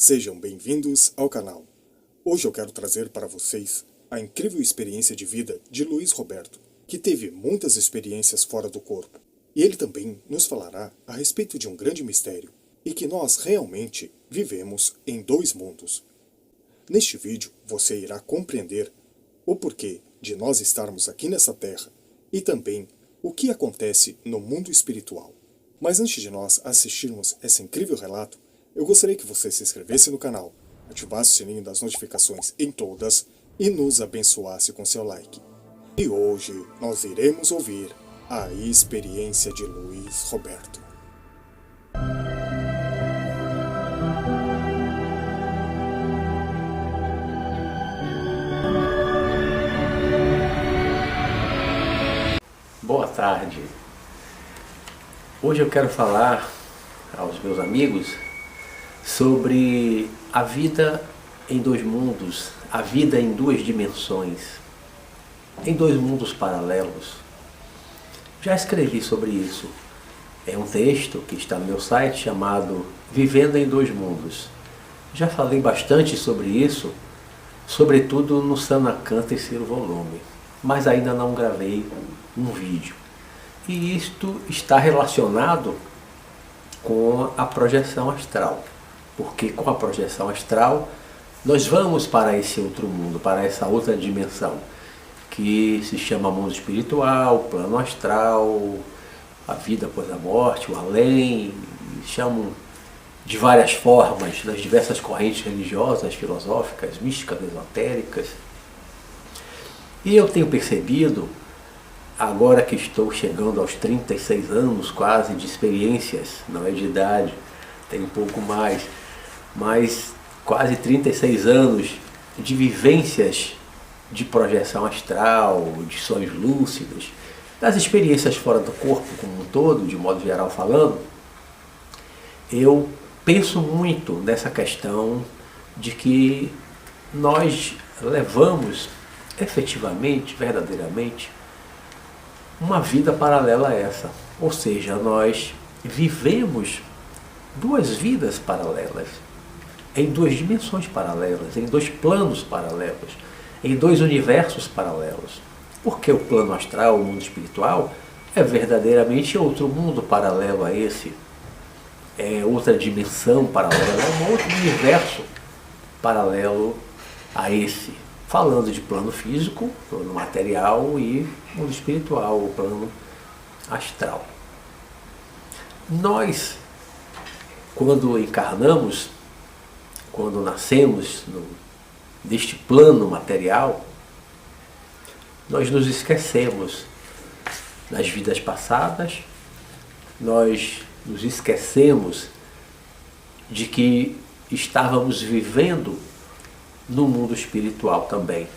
Sejam bem-vindos ao canal. Hoje eu quero trazer para vocês a incrível experiência de vida de Luiz Roberto, que teve muitas experiências fora do corpo. E ele também nos falará a respeito de um grande mistério, e que nós realmente vivemos em dois mundos. Neste vídeo você irá compreender o porquê de nós estarmos aqui nessa terra e também o que acontece no mundo espiritual. Mas antes de nós assistirmos esse incrível relato, eu gostaria que você se inscrevesse no canal, ativasse o sininho das notificações em todas e nos abençoasse com seu like. E hoje nós iremos ouvir a experiência de Luiz Roberto. Boa tarde. Hoje eu quero falar aos meus amigos sobre a vida em dois mundos, a vida em duas dimensões, em dois mundos paralelos. Já escrevi sobre isso. É um texto que está no meu site chamado Vivendo em Dois Mundos. Já falei bastante sobre isso, sobretudo no Sanacan terceiro volume, mas ainda não gravei um vídeo. E isto está relacionado com a projeção astral, porque com a projeção astral nós vamos para esse outro mundo, para essa outra dimensão, que se chama mundo espiritual, plano astral, a vida após a morte, o além, chamam de várias formas, nas diversas correntes religiosas, filosóficas, místicas, esotéricas. E eu tenho percebido, agora que estou chegando aos 36 anos quase de experiências, não é de idade, tem um pouco mais, mas quase 36 anos de vivências de projeção astral, de sonhos lúcidos, das experiências fora do corpo como um todo, de modo geral falando, eu penso muito nessa questão de que nós levamos efetivamente, verdadeiramente, uma vida paralela a essa. Ou seja, nós vivemos duas vidas paralelas, em duas dimensões paralelas, em dois planos paralelos, em dois universos paralelos. Porque o plano astral, o mundo espiritual, é verdadeiramente outro mundo paralelo a esse, é outra dimensão paralela, é um outro universo paralelo a esse. Falando de plano físico, plano material e mundo espiritual, o plano astral. Nós, quando encarnamos, quando nascemos deste plano material, nós nos esquecemos das vidas passadas, nós nos esquecemos de que estávamos vivendo no mundo espiritual também,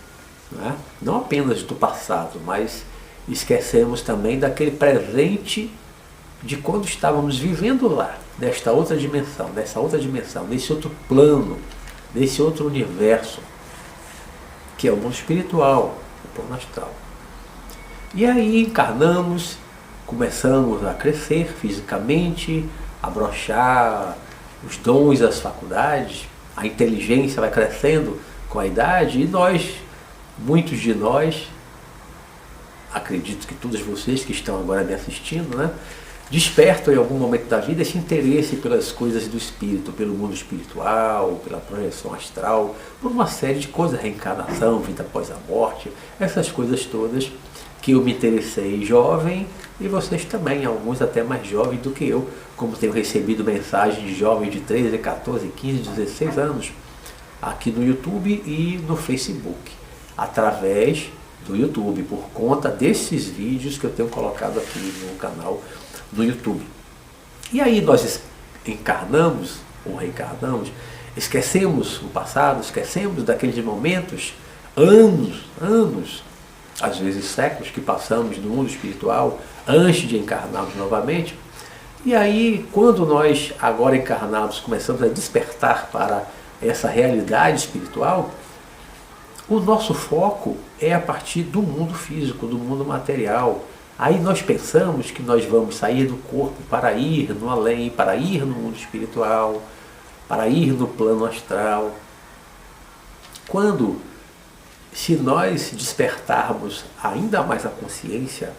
né? Não apenas do passado, mas esquecemos também daquele presente de quando estávamos vivendo lá, dessa outra dimensão, desse outro plano, desse outro universo, que é o mundo espiritual, o plano astral. E aí encarnamos, começamos a crescer fisicamente, a abrochar os dons, as faculdades, a inteligência vai crescendo com a idade e nós, muitos de nós, acredito que todos vocês que estão agora me assistindo, né, despertam em algum momento da vida esse interesse pelas coisas do espírito, pelo mundo espiritual, pela projeção astral, por uma série de coisas, reencarnação, vida após a morte, essas coisas todas que eu me interessei jovem e vocês também, alguns até mais jovens do que eu, como tenho recebido mensagens de jovens de 13, 14, 15, 16 anos aqui no YouTube e no Facebook, através do YouTube, por conta desses vídeos que eu tenho colocado aqui no canal do YouTube. E aí nós encarnamos ou reencarnamos, esquecemos o passado, esquecemos daqueles momentos, anos, às vezes séculos que passamos no mundo espiritual antes de encarnarmos novamente. E aí, quando nós, agora encarnados, começamos a despertar para essa realidade espiritual, o nosso foco é a partir do mundo físico, do mundo material. Aí nós pensamos que nós vamos sair do corpo para ir no além, para ir no mundo espiritual, para ir no plano astral. Se nós despertarmos ainda mais a consciência,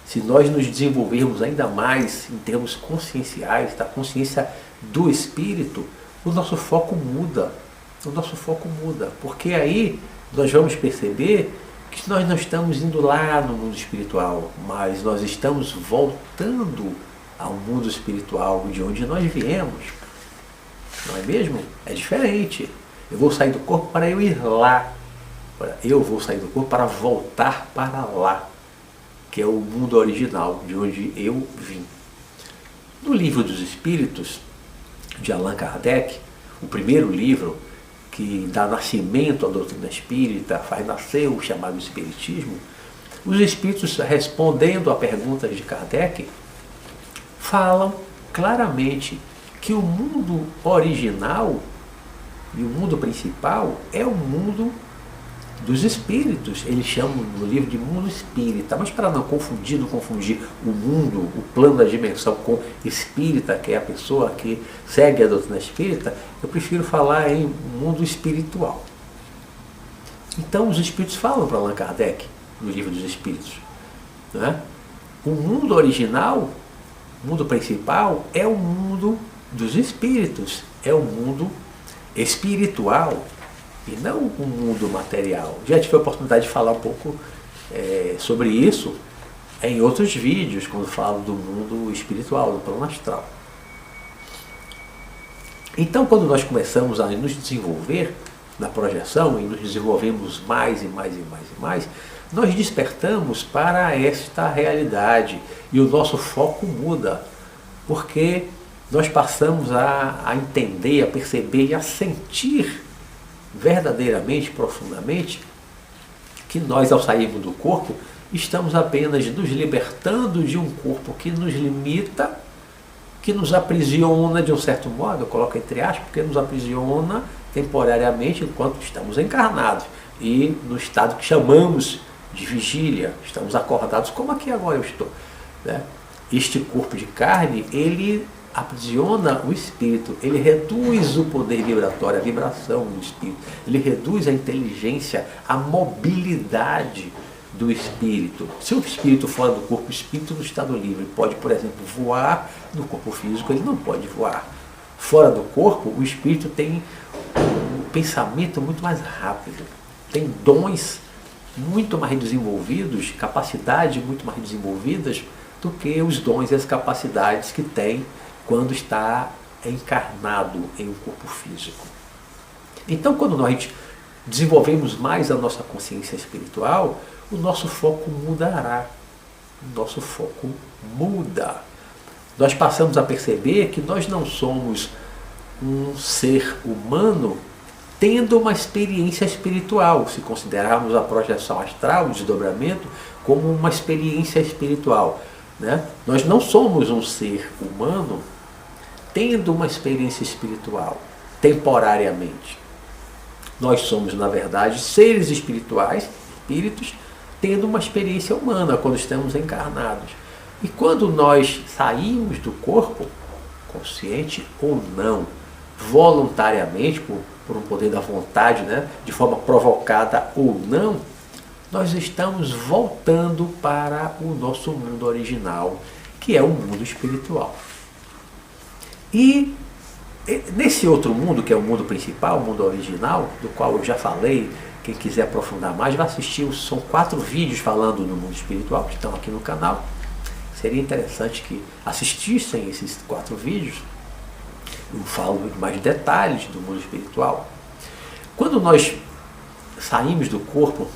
se nós nos desenvolvermos ainda mais em termos conscienciais, da consciência do espírito, o nosso foco muda. O nosso foco muda, porque aí nós vamos perceber que nós não estamos indo lá no mundo espiritual, mas nós estamos voltando ao mundo espiritual de onde nós viemos. Não é mesmo? É diferente. Eu vou sair do corpo para eu ir lá. Eu vou sair do corpo para voltar para lá, que é o mundo original, de onde eu vim. No Livro dos Espíritos, de Allan Kardec, o primeiro livro que dá nascimento à doutrina espírita, faz nascer o chamado Espiritismo, os espíritos, respondendo a perguntas de Kardec, falam claramente que o mundo original e o mundo principal é o mundo dos espíritos. Eles chamam no livro de mundo espírita, mas para não confundir o mundo, o plano da dimensão com espírita, que é a pessoa que segue a doutrina espírita, eu prefiro falar em mundo espiritual. Então os espíritos falam para Allan Kardec, no livro dos Espíritos, né? O mundo original, o mundo principal, é o mundo dos espíritos, é o mundo espiritual, e não o mundo material. Já tive a oportunidade de falar um pouco sobre isso em outros vídeos, quando falo do mundo espiritual, do plano astral. Então, quando nós começamos a nos desenvolver na projeção, e nos desenvolvemos mais e mais e mais e mais, nós despertamos para esta realidade, e o nosso foco muda, porque nós passamos a entender, a perceber e a sentir verdadeiramente, profundamente, que nós, ao sairmos do corpo, estamos apenas nos libertando de um corpo que nos limita, que nos aprisiona de um certo modo, eu coloco entre aspas, porque nos aprisiona temporariamente enquanto estamos encarnados e no estado que chamamos de vigília, estamos acordados, como aqui agora eu estou, né? Este corpo de carne, ele aprisiona o espírito, ele reduz o poder vibratório, a vibração do espírito, ele reduz a inteligência, a mobilidade do espírito. Se o espírito fora do corpo, o espírito no estado livre pode, por exemplo, voar, no corpo físico ele não pode voar. Fora do corpo, o espírito tem um pensamento muito mais rápido, tem dons muito mais desenvolvidos, capacidades muito mais desenvolvidas do que os dons e as capacidades que tem quando está encarnado em um corpo físico. Então, quando nós desenvolvemos mais a nossa consciência espiritual, o nosso foco mudará. O nosso foco muda. Nós passamos a perceber que nós não somos um ser humano tendo uma experiência espiritual, se considerarmos a projeção astral, o desdobramento, como uma experiência espiritual, né? Nós não somos um ser humano tendo uma experiência espiritual, temporariamente. Nós somos, na verdade, seres espirituais, espíritos, tendo uma experiência humana quando estamos encarnados. E quando nós saímos do corpo, consciente ou não, voluntariamente, por um poder da vontade, né, de forma provocada ou não, nós estamos voltando para o nosso mundo original, que é o mundo espiritual. E nesse outro mundo, que é o mundo principal, o mundo original, do qual eu já falei, quem quiser aprofundar mais, vai assistir, são 4 vídeos falando do mundo espiritual, que estão aqui no canal. Seria interessante que assistissem esses 4 vídeos. Eu falo mais detalhes do mundo espiritual. Quando nós saímos do corpo,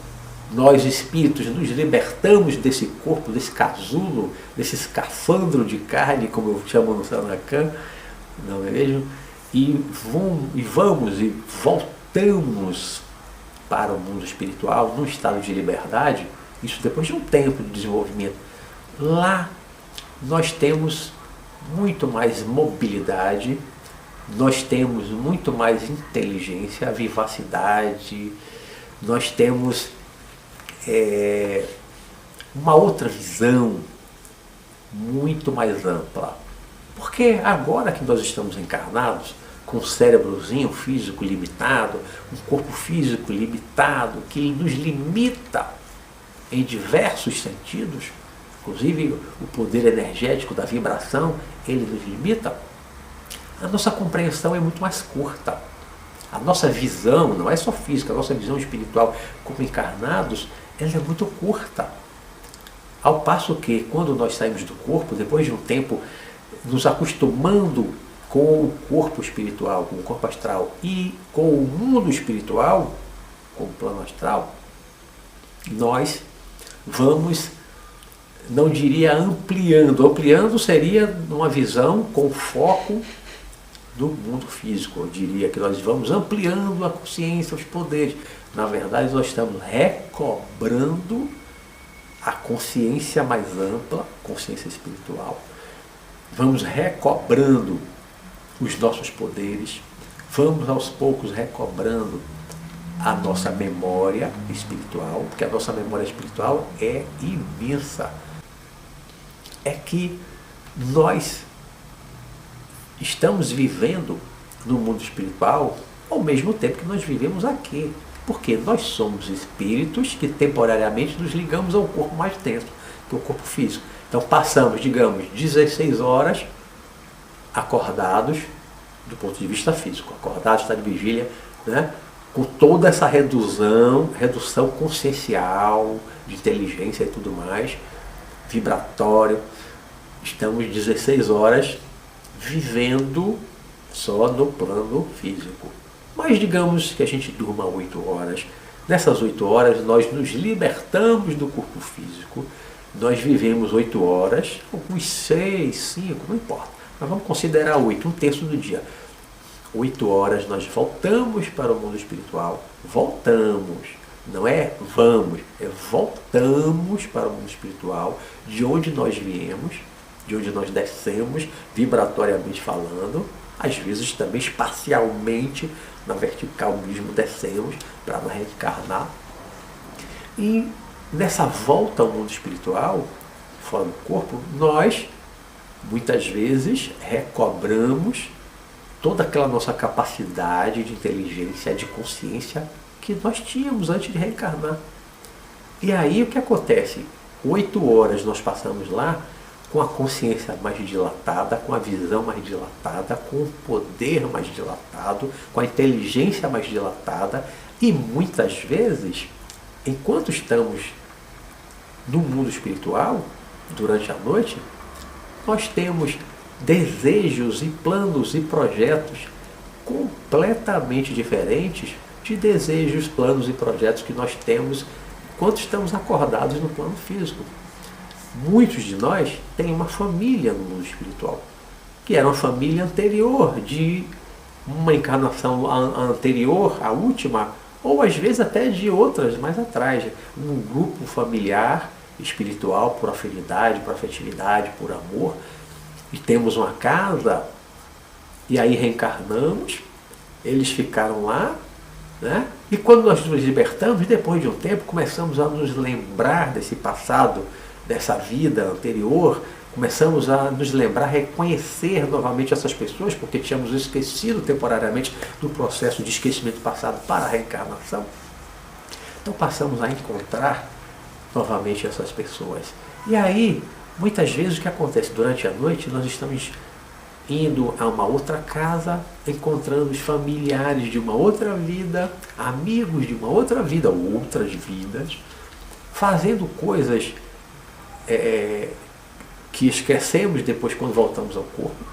nós espíritos nos libertamos desse corpo, desse casulo, desse escafandro de carne, como eu chamo no Sanacan, não é mesmo? E voltamos para o mundo espiritual, num estado de liberdade, isso depois de um tempo de desenvolvimento. Lá nós temos muito mais mobilidade, nós temos muito mais inteligência, vivacidade, nós temos uma outra visão muito mais ampla. Porque agora que nós estamos encarnados, com um cérebrozinho físico limitado, um corpo físico limitado, que nos limita em diversos sentidos, inclusive o poder energético da vibração, ele nos limita, a nossa compreensão é muito mais curta. A nossa visão, não é só física, a nossa visão espiritual como encarnados, ela é muito curta. Ao passo que, quando nós saímos do corpo, depois de um tempo nos acostumando com o corpo espiritual, com o corpo astral e com o mundo espiritual, com o plano astral, nós vamos, não diria ampliando, ampliando seria uma visão com foco do mundo físico. Eu diria que nós vamos ampliando a consciência, os poderes. Na verdade, nós estamos recobrando a consciência mais ampla, consciência espiritual. Vamos recobrando os nossos poderes, vamos aos poucos recobrando a nossa memória espiritual, porque a nossa memória espiritual é imensa. É que nós estamos vivendo no mundo espiritual ao mesmo tempo que nós vivemos aqui. Porque nós somos espíritos que temporariamente nos ligamos ao corpo mais denso, que é o corpo físico. Então passamos, digamos, 16 horas acordados do ponto de vista físico, acordados, está de vigília, né? Com toda essa redução consciencial, de inteligência e tudo mais, vibratório. Estamos 16 horas vivendo só no plano físico. Mas digamos que a gente durma 8 horas. Nessas 8 horas nós nos libertamos do corpo físico. Nós vivemos 8 horas, alguns 6, 5, não importa. Mas vamos considerar 8, um terço do dia. 8 horas nós voltamos para o mundo espiritual. Voltamos. Não é vamos, é voltamos para o mundo espiritual, de onde nós viemos, de onde nós descemos, vibratoriamente falando, às vezes também espacialmente, na vertical mesmo, descemos para não reencarnar. E nessa volta ao mundo espiritual, fora do corpo, nós, muitas vezes, recobramos toda aquela nossa capacidade de inteligência, de consciência que nós tínhamos antes de reencarnar. E aí o que acontece? 8 horas nós passamos lá com a consciência mais dilatada, com a visão mais dilatada, com o poder mais dilatado, com a inteligência mais dilatada, e muitas vezes, enquanto estamos no mundo espiritual, durante a noite, nós temos desejos e planos e projetos completamente diferentes de desejos, planos e projetos que nós temos enquanto estamos acordados no plano físico. Muitos de nós têm uma família no mundo espiritual, que era uma família anterior, de uma encarnação anterior, a última, ou às vezes até de outras mais atrás. Um grupo familiar espiritual por afinidade, por afetividade, por amor, e temos uma casa, e aí reencarnamos, eles ficaram lá, né? E quando nós nos libertamos, depois de um tempo, começamos a nos lembrar desse passado, dessa vida anterior, começamos a nos lembrar, reconhecer novamente essas pessoas, porque tínhamos esquecido temporariamente do processo de esquecimento passado para a reencarnação. Então passamos a encontrar novamente essas pessoas. E aí, muitas vezes o que acontece durante a noite, nós estamos indo a uma outra casa, encontrando os familiares de uma outra vida, amigos de uma outra vida, outras vidas, fazendo coisas que esquecemos depois quando voltamos ao corpo.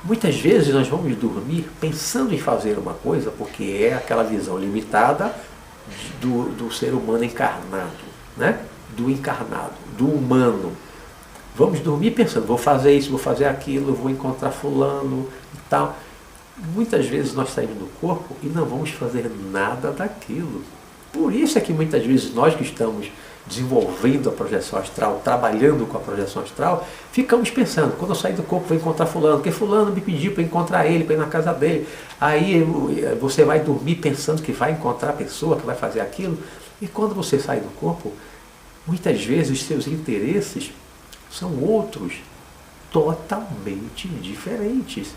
Muitas vezes nós vamos dormir pensando em fazer uma coisa, porque é aquela visão limitada do ser humano encarnado, né? Do encarnado, do humano. Vamos dormir pensando, vou fazer isso, vou fazer aquilo, vou encontrar fulano e tal. Muitas vezes nós saímos do corpo e não vamos fazer nada daquilo. Por isso é que muitas vezes nós que estamos desenvolvendo a projeção astral, trabalhando com a projeção astral, ficamos pensando, quando eu sair do corpo vou encontrar fulano, porque fulano me pediu para encontrar ele, para ir na casa dele. Aí você vai dormir pensando que vai encontrar a pessoa, que vai fazer aquilo, e quando você sai do corpo, muitas vezes seus interesses são outros, totalmente diferentes.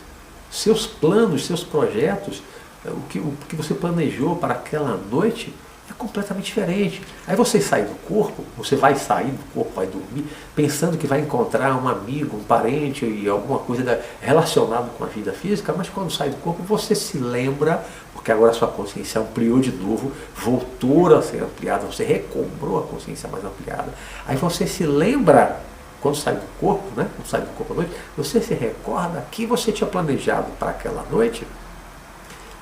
seus planos, seus projetos, o que você planejou para aquela noite é completamente diferente. Aí você sai do corpo, você vai sair do corpo, vai dormir, pensando que vai encontrar um amigo, um parente e alguma coisa relacionada com a vida física, mas quando sai do corpo você se lembra, porque agora a sua consciência ampliou de novo, voltou a ser ampliada, você recobrou a consciência mais ampliada. Aí você se lembra, quando sai do corpo, né? Quando sai do corpo à noite, você se recorda que você tinha planejado para aquela noite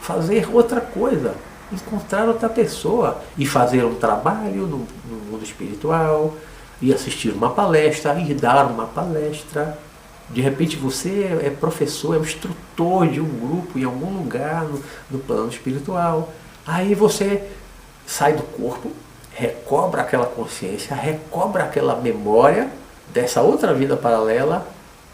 fazer outra coisa, encontrar outra pessoa e fazer um trabalho no mundo espiritual, e assistir uma palestra, e dar uma palestra. De repente você é professor, é um instrutor de um grupo em algum lugar no plano espiritual. Aí você sai do corpo, recobra aquela consciência, recobra aquela memória dessa outra vida paralela,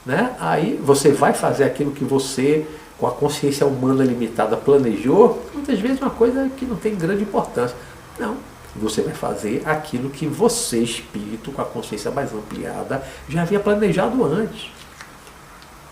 né? Aí você vai fazer aquilo que você, com a consciência humana limitada, planejou, muitas vezes uma coisa que não tem grande importância. Não, você vai fazer aquilo que você, espírito, com a consciência mais ampliada, já havia planejado antes.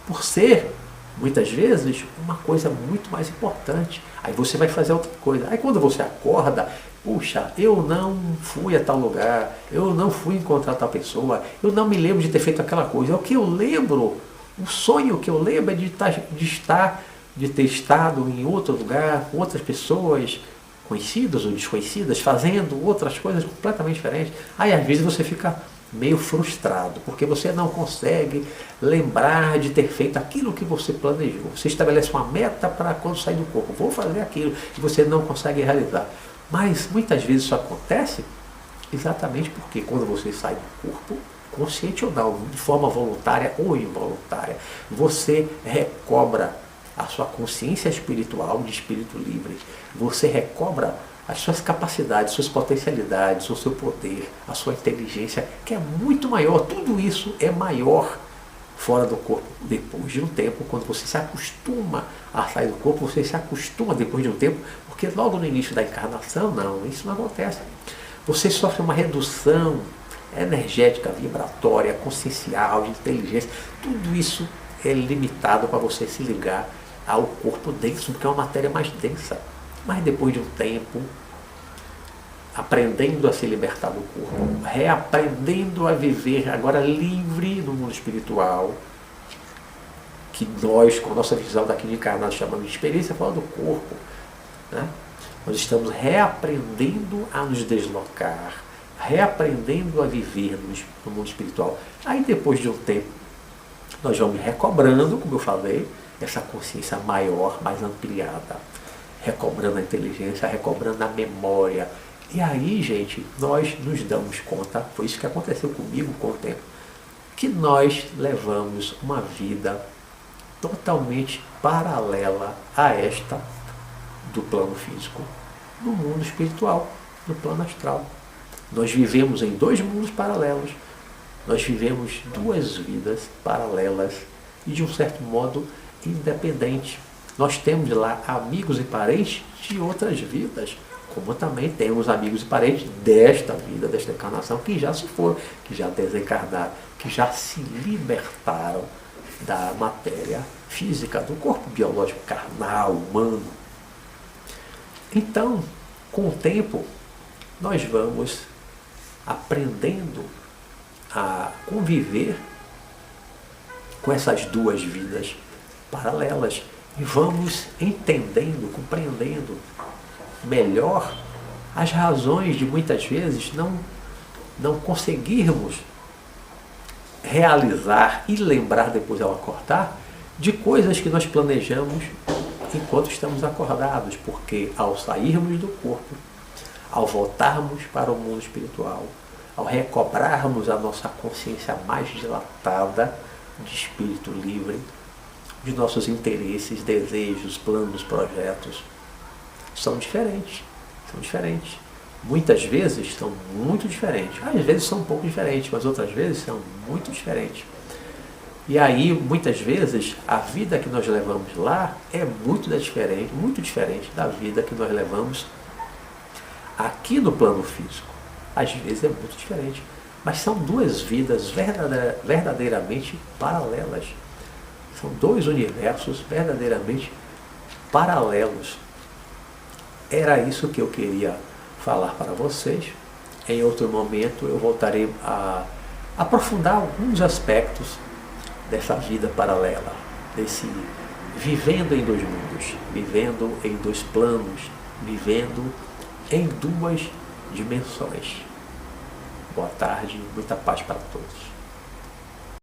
Por ser, muitas vezes, uma coisa muito mais importante. Aí você vai fazer outra coisa. Aí quando você acorda, puxa, eu não fui a tal lugar, eu não fui encontrar tal pessoa, eu não me lembro de ter feito aquela coisa. O que eu lembro, o sonho que eu lembro é de ter estado em outro lugar, com outras pessoas, conhecidas ou desconhecidas, fazendo outras coisas completamente diferentes. Aí às vezes você fica meio frustrado, porque você não consegue lembrar de ter feito aquilo que você planejou. Você estabelece uma meta para quando sair do corpo, vou fazer aquilo, e você não consegue realizar. Mas muitas vezes isso acontece exatamente porque quando você sai do corpo, consciente ou não, de forma voluntária ou involuntária, você recobra a sua consciência espiritual de espírito livre. Você recobra as suas capacidades, suas potencialidades, o seu poder, a sua inteligência, que é muito maior. Tudo isso é maior fora do corpo. Depois de um tempo, quando você se acostuma a sair do corpo, você se acostuma depois de um tempo, porque logo no início da encarnação, não, isso não acontece. Você sofre uma redução energética, vibratória, consciencial, de inteligência. Tudo isso é limitado para você se ligar ao corpo denso, porque é uma matéria mais densa. Mas depois de um tempo, aprendendo a se libertar do corpo, reaprendendo a viver agora livre no mundo espiritual, que nós, com a nossa visão daqui de encarnado, chamamos de experiência fora do corpo, né? Nós estamos reaprendendo a nos deslocar, reaprendendo a viver no mundo espiritual. Aí depois de um tempo, nós vamos recobrando, como eu falei, essa consciência maior, mais ampliada, recobrando a inteligência, recobrando a memória. E aí, gente, nós nos damos conta, foi isso que aconteceu comigo com o tempo, que nós levamos uma vida totalmente paralela a esta do plano físico, no mundo espiritual, no plano astral. Nós vivemos em dois mundos paralelos, nós vivemos duas vidas paralelas e, de um certo modo, independentes. Nós temos lá amigos e parentes de outras vidas, como também temos amigos e parentes desta vida, desta encarnação, que já se foram, que já desencarnaram, que já se libertaram da matéria física, do corpo biológico carnal, humano. Então, com o tempo, nós vamos aprendendo a conviver com essas duas vidas paralelas e vamos entendendo, compreendendo melhor as razões de muitas vezes não conseguirmos realizar e lembrar depois ao acordar de coisas que nós planejamos enquanto estamos acordados, porque ao sairmos do corpo, ao voltarmos para o mundo espiritual, ao recobrarmos a nossa consciência mais dilatada de espírito livre, de nossos interesses, desejos, planos, projetos, são diferentes. São diferentes. Muitas vezes são muito diferentes. Às vezes são um pouco diferentes, mas outras vezes são muito diferentes. E aí, muitas vezes, a vida que nós levamos lá é muito diferente da vida que nós levamos aqui no plano físico. Às vezes é muito diferente. Mas são duas vidas verdadeiramente paralelas. São dois universos verdadeiramente paralelos. Era isso que eu queria falar para vocês. Em outro momento eu voltarei a aprofundar alguns aspectos dessa vida paralela, desse vivendo em dois mundos, vivendo em dois planos, vivendo em duas dimensões. Boa tarde, muita paz para todos.